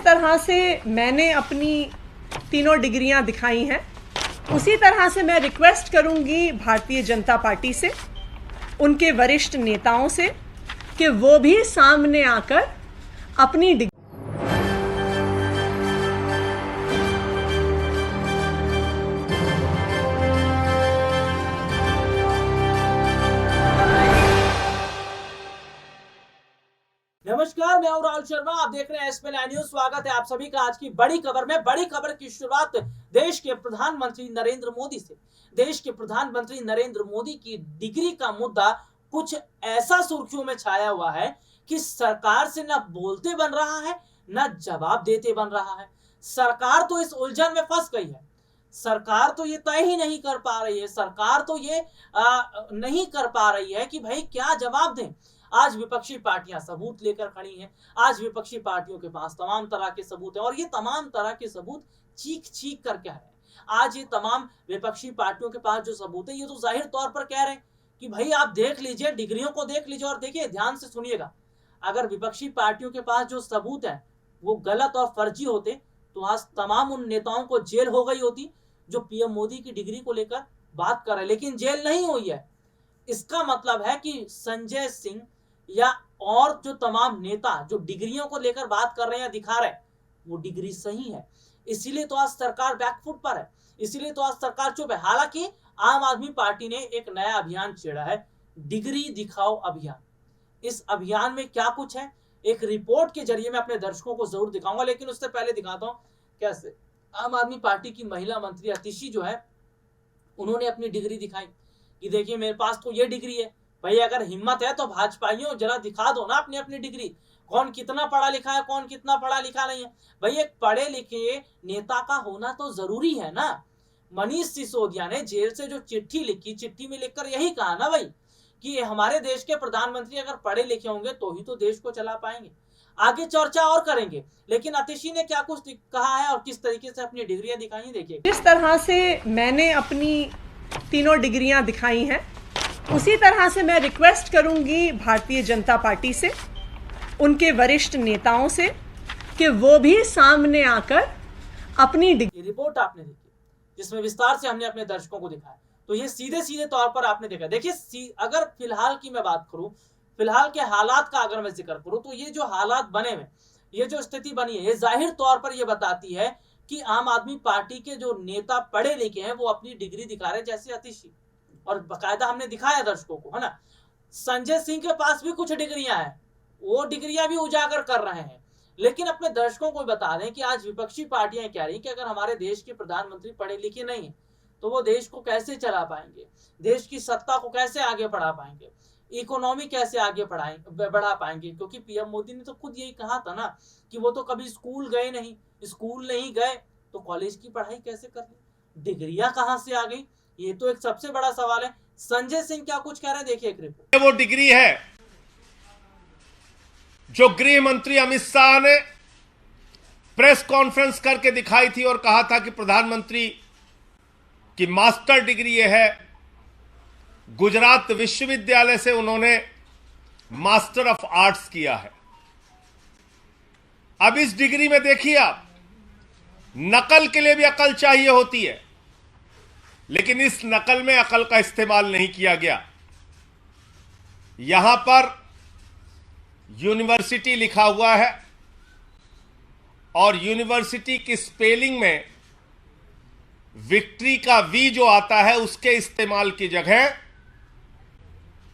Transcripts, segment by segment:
तरह से मैंने अपनी तीनों डिग्रियां दिखाई हैं, उसी तरह से मैं रिक्वेस्ट करूंगी भारतीय जनता पार्टी से, उनके वरिष्ठ नेताओं से, कि वो भी सामने आकर अपनी डिग्री नमस्कार, मैं हूं राहुल शर्मा। आप देख रहे हैं एसपीएन न्यूज। स्वागत है आप सभी का आज की बड़ी खबर में। बड़ी खबर की शुरुआत देश के प्रधानमंत्री नरेंद्र मोदी से। देश के प्रधानमंत्री नरेंद्र मोदी की डिग्री का मुद्दा कुछ ऐसा सुर्खियों में छाया हुआ है कि सरकार से न बोलते बन रहा है, न जवाब देते बन रहा है। सरकार तो इस उलझन में फंस गई है। सरकार तो ये तय ही नहीं कर पा रही है। सरकार तो ये नहीं कर पा रही है कि भाई क्या जवाब दें। आज विपक्षी पार्टियां सबूत लेकर खड़ी हैं। आज विपक्षी पार्टियों के पास तमाम तरह के सबूत हैं और ये तमाम तरह के सबूत चीख चीख कर कह रहे हैं। आज ये तमाम विपक्षी पार्टियों के पास जो सबूत है, ये तो जाहिर तौर पर कह रहे हैं कि भाई आप देख लीजिए, डिग्रियों को देख लीजिए। और देखिए, ध्यान से सुनिएगा, अगर विपक्षी पार्टियों के पास जो सबूत है वो गलत और फर्जी होते तो आज तमाम उन नेताओं को जेल हो गई होती जो पीएम मोदी की डिग्री को लेकर बात कर रहे हैं, लेकिन जेल नहीं हुई है। इसका मतलब है कि संजय सिंह या और जो तमाम नेता जो डिग्रियों को लेकर बात कर रहे हैं या दिखा रहे हैं, वो डिग्री सही है। इसीलिए तो आज सरकार बैकफुट पर है, इसीलिए तो आज सरकार चुप है। हालांकि आम आदमी पार्टी ने एक नया अभियान छेड़ा है, डिग्री दिखाओ अभियान। इस अभियान में क्या कुछ है, एक रिपोर्ट के जरिए मैं अपने दर्शकों को जरूर दिखाऊंगा, लेकिन उससे पहले दिखाता हूं कैसे आम आदमी पार्टी की महिला मंत्री आतिशी जो है, उन्होंने अपनी डिग्री दिखाई कि देखिए मेरे पास तो ये डिग्री है। भाई अगर हिम्मत है तो भाजपाइयों जरा दिखा दो ना अपनी अपनी डिग्री। कौन कितना पढ़ा लिखा है, कौन कितना पढ़ा लिखा नहीं है। भाई एक पढ़े लिखे नेता का होना तो जरूरी है ना। मनीष सिसोदिया ने जेल से जो चिट्ठी लिखी, चिट्ठी में लिखकर यही कहा ना भाई कि हमारे देश के प्रधानमंत्री अगर पढ़े लिखे होंगे तो ही तो देश को चला पाएंगे। आगे चर्चा और करेंगे, लेकिन आतिशी ने क्या कुछ कहा है और किस तरीके से अपनी डिग्रियां दिखाई, देखिए। जिस तरह से मैंने अपनी तीनों डिग्रियां दिखाई हैं, उसी तरह से मैं रिक्वेस्ट करूंगी भारतीय जनता पार्टी से, उनके वरिष्ठ नेताओं से, कि वो भी सामने आकर अपनी रिपोर्ट आपने देखी जिसमें विस्तार से हमने अपने दर्शकों को दिखाया। तो ये सीधे सीधे तौर पर आपने देखा। देखिए, अगर फिलहाल की मैं बात करूं, फिलहाल के हालात का अगर मैं जिक्र करूं, तो ये जो हालात बने हुए, ये जो स्थिति बनी है, ये जाहिर तौर पर ये बताती है कि आम आदमी पार्टी के जो नेता पढ़े लिखे हैं वो अपनी डिग्री दिखा रहे हैं, जैसे आतिशी। और बकायदा हमने दिखाया दर्शकों को, है ना। संजय सिंह के पास भी कुछ डिग्रियां हैं, वो डिग्रियां भी उजागर कर रहे हैं। लेकिन अपने दर्शकों को बता दें कि आज विपक्षी पार्टियां कह रही कि अगर हमारे देश के प्रधानमंत्री पढ़े लिखे नहीं है तो वो देश को कैसे चला पाएंगे, देश की सत्ता को कैसे आगे बढ़ा पाएंगे, इकोनॉमी कैसे आगे बढ़ा पाएंगे। क्योंकि पीएम मोदी ने तो खुद यही कहा था ना कि वो तो कभी स्कूल गए नहीं, स्कूल नहीं गए तो कॉलेज की पढ़ाई कैसे कर ली, डिग्रियां कहां से आ गई, ये तो एक सबसे बड़ा सवाल है। संजय सिंह क्या कुछ कह रहे हैं, देखिए एक रिपोर्ट। वो डिग्री है जो गृह मंत्री अमित शाह ने प्रेस कॉन्फ्रेंस करके दिखाई थी और कहा था कि प्रधानमंत्री की मास्टर डिग्री ये है। गुजरात विश्वविद्यालय से उन्होंने मास्टर ऑफ आर्ट्स किया है। अब इस डिग्री में देखिए आप, नकल के लिए भी अकल चाहिए होती है, लेकिन इस नकल में अकल का इस्तेमाल नहीं किया गया। यहां पर यूनिवर्सिटी लिखा हुआ है और यूनिवर्सिटी की स्पेलिंग में विक्ट्री का वी जो आता है उसके इस्तेमाल की जगह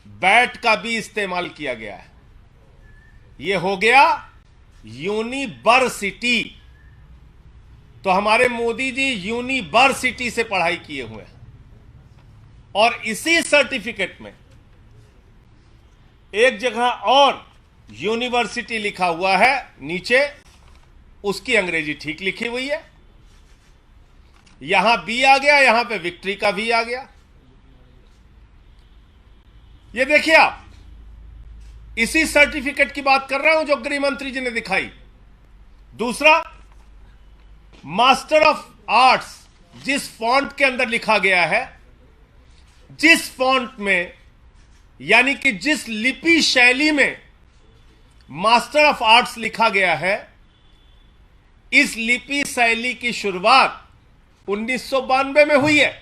बैट का भी इस्तेमाल किया गया है। यह हो गया यूनिवर्सिटी। तो हमारे मोदी जी यूनिवर्सिटी से पढ़ाई किए हुए हैं और इसी सर्टिफिकेट में एक जगह और यूनिवर्सिटी लिखा हुआ है, नीचे उसकी अंग्रेजी ठीक लिखी हुई है। यहां बी आ गया, यहां पे विक्ट्री का भी आ गया। ये देखिए आप, इसी सर्टिफिकेट की बात कर रहा हूं जो गृह मंत्री जी ने दिखाई। दूसरा, मास्टर ऑफ आर्ट्स जिस फॉन्ट के अंदर लिखा गया है, जिस फॉन्ट में यानी कि जिस लिपि शैली में मास्टर ऑफ आर्ट्स लिखा गया है, इस लिपि शैली की शुरुआत 1992 में हुई है।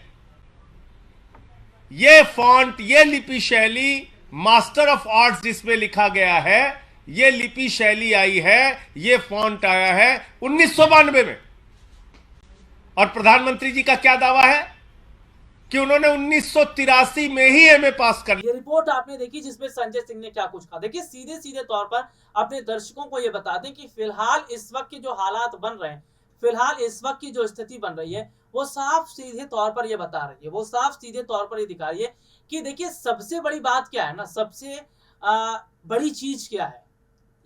ये फॉन्ट, ये लिपि शैली, मास्टर ऑफ आर्ट्स जिसमें लिखा गया है, ये लिपि शैली आई है, ये फॉन्ट आया है 1992 में। और प्रधानमंत्री जी का क्या दावा है कि उन्होंने 1983 में ही एमए पास कर लिया। ये रिपोर्ट आपने देखी जिसमें संजय सिंह ने क्या कुछ कहा। देखिए सीधे सीधे तौर पर अपने दर्शकों को यह बता दें कि फिलहाल इस वक्त के जो हालात बन रहे हैं, फिलहाल इस वक्त की जो स्थिति बन रही है, वो साफ सीधे तौर पर ये बता रही है, वो साफ सीधे तौर पर ये दिखा रही है कि देखिए सबसे बड़ी बात क्या है ना, सबसे बड़ी चीज क्या है,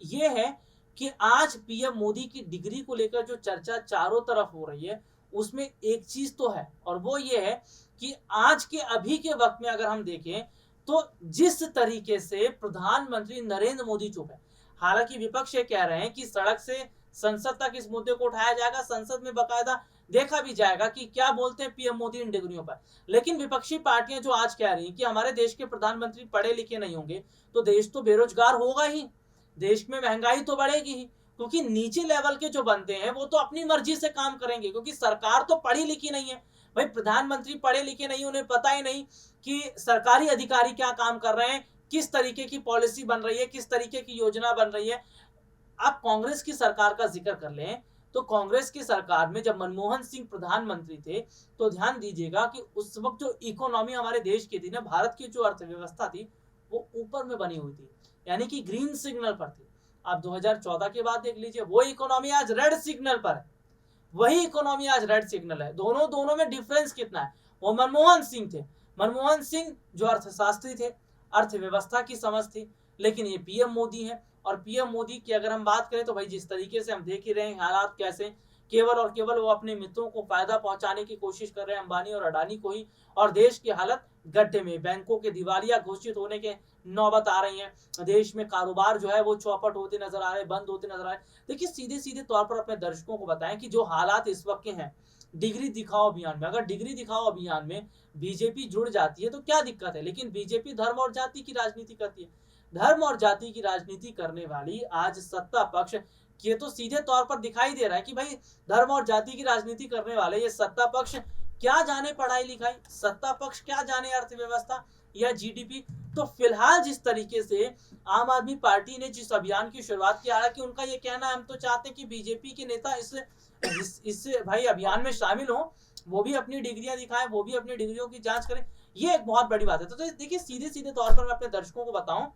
ये है कि आज पीएम मोदी की डिग्री को लेकर जो चर्चा चारों तरफ हो रही है, उसमें एक चीज तो है, और वो ये है कि आज के अभी के वक्त में अगर हम देखें तो जिस तरीके से प्रधानमंत्री नरेंद्र मोदी चुप है, हालांकि विपक्ष ये कह रहे हैं कि सड़क से संसद तक इस मुद्दे को उठाया जाएगा, संसद में बकायदा देखा भी जाएगा कि क्या बोलते हैं पीएम मोदी इन डिग्रियों पर। लेकिन विपक्षी पार्टियां जो आज कह रही हैं कि हमारे देश के प्रधानमंत्री पढ़े लिखे नहीं होंगे तो देश तो बेरोजगार होगा ही, देश में महंगाई तो बढ़ेगी ही, क्योंकि नीचे लेवल के जो बनते हैं वो तो अपनी मर्जी से काम करेंगे, क्योंकि सरकार तो पढ़ी लिखी नहीं है भाई। प्रधानमंत्री पढ़े लिखे नहीं, उन्हें पता ही नहीं कि सरकारी अधिकारी क्या काम कर रहे हैं, किस तरीके की पॉलिसी बन रही है, किस तरीके की योजना बन रही है। आप कांग्रेस की सरकार का जिक्र कर लें तो कांग्रेस की सरकार में जब मनमोहन सिंह प्रधानमंत्री थे तो ध्यान दीजिएगा कि उस वक्त जो इकोनॉमी हमारे देश की थी ना, भारत की जो अर्थव्यवस्था थी वो ऊपर में बनी हुई थी, यानी कि ग्रीन सिग्नल पर थी। आप 2014 के बाद देख लीजिए, वो इकोनॉमी आज रेड सिग्नल पर है, वही इकोनॉमी आज रेड सिग्नल है। दोनों में डिफरेंस कितना है। वो मनमोहन सिंह थे, मनमोहन सिंह जो अर्थशास्त्री थे, अर्थव्यवस्था की समझ थी, लेकिन ये पीएम मोदी है। और पीएम मोदी की अगर हम बात करें तो भाई जिस तरीके से हम देख ही रहे हैं हालात कैसे, केवल और केवल वो अपने मित्रों को फायदा पहुंचाने की कोशिश कर रहे हैं, अंबानी और अडानी को ही, और देश की हालत गड्ढे में, बैंकों के दिवालिया घोषित होने के नौबत आ रही है, देश में कारोबार जो है वो चौपट होते नजर आ रहे, बंद होते नजर आ रहे। देखिए सीधे सीधे तौर पर अपने दर्शकों को बताएं कि जो हालात इस वक्त के हैं डिग्री दिखाओ अभियान में, अगर डिग्री दिखाओ अभियान में बीजेपी जुड़ जाती है तो क्या दिक्कत है, लेकिन बीजेपी धर्म और जाति की राजनीति करती है। धर्म और जाति की राजनीति करने वाली आज सत्ता पक्ष, ये तो सीधे तौर पर दिखाई दे रहा है कि भाई धर्म और जाति की राजनीति करने वाले ये सत्ता पक्ष क्या जाने पढ़ाई लिखाई, सत्ता पक्ष क्या जाने अर्थव्यवस्था या जीडीपी। तो फिलहाल जिस तरीके से आम आदमी पार्टी ने जिस अभियान की शुरुआत की, हालांकि उनका ये कहना हम तो चाहते हैं कि बीजेपी के नेता इस भाई अभियान में शामिल हो, वो भी अपनी डिग्रियां दिखाएं, वो भी अपनी डिग्रियों की जांच करें, ये एक बहुत बड़ी बात है। तो देखिए सीधे सीधे तौर पर मैं अपने दर्शकों को बताऊं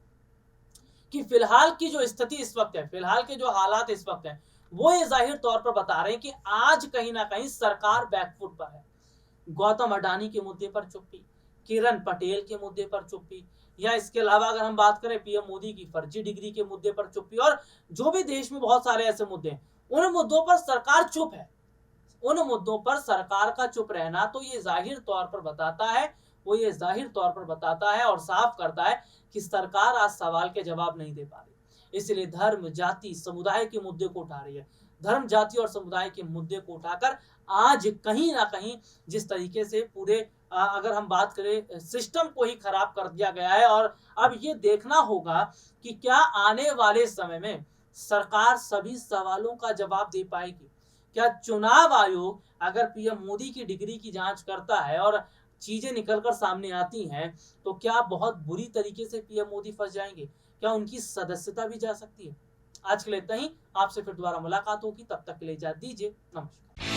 कि फिलहाल की जो स्थिति इस वक्त है, फिलहाल के जो हालात इस वक्त हैं, वो ये जाहिर तौर पर बता रहे हैं कि आज कहीं ना कहीं सरकार बैकफुट पर है। गौतम अडानी के मुद्दे पर चुप्पी, किरण पटेल के मुद्दे पर चुप्पी, या इसके अलावा अगर हम बात करें पीएम मोदी की फर्जी डिग्री के मुद्दे पर चुप्पी, और जो भी देश में बहुत सारे ऐसे मुद्दे हैं, उन मुद्दों पर सरकार चुप है। उन मुद्दों पर सरकार का चुप रहना तो ये जाहिर तौर पर बताता है, वो ये जाहिर तौर पर बताता है और साफ करता है कि सरकार आज सवाल के जवाब नहीं दे पा रही। इसलिए धर्म जाति समुदाय के मुद्दे को उठा रही है, धर्म जाति और समुदाय के मुद्दे को उठाकर आज कहीं ना कहीं जिस तरीके से पूरे अगर हम बात करें सिस्टम को ही खराब कर दिया गया है। और अब ये देखना होगा कि क्या आने वाले समय में सरकार सभी सवालों का जवाब दे पाएगी। क्या चुनाव आयोग अगर पीएम मोदी की डिग्री की जांच करता है और चीजें निकलकर सामने आती हैं तो क्या बहुत बुरी तरीके से पीएम मोदी फंस जाएंगे, क्या उनकी सदस्यता भी जा सकती है। आज के लिए इतना ही, आपसे फिर दोबारा मुलाकात होगी, तब तक के लिए इजाजत दीजिए, नमस्कार।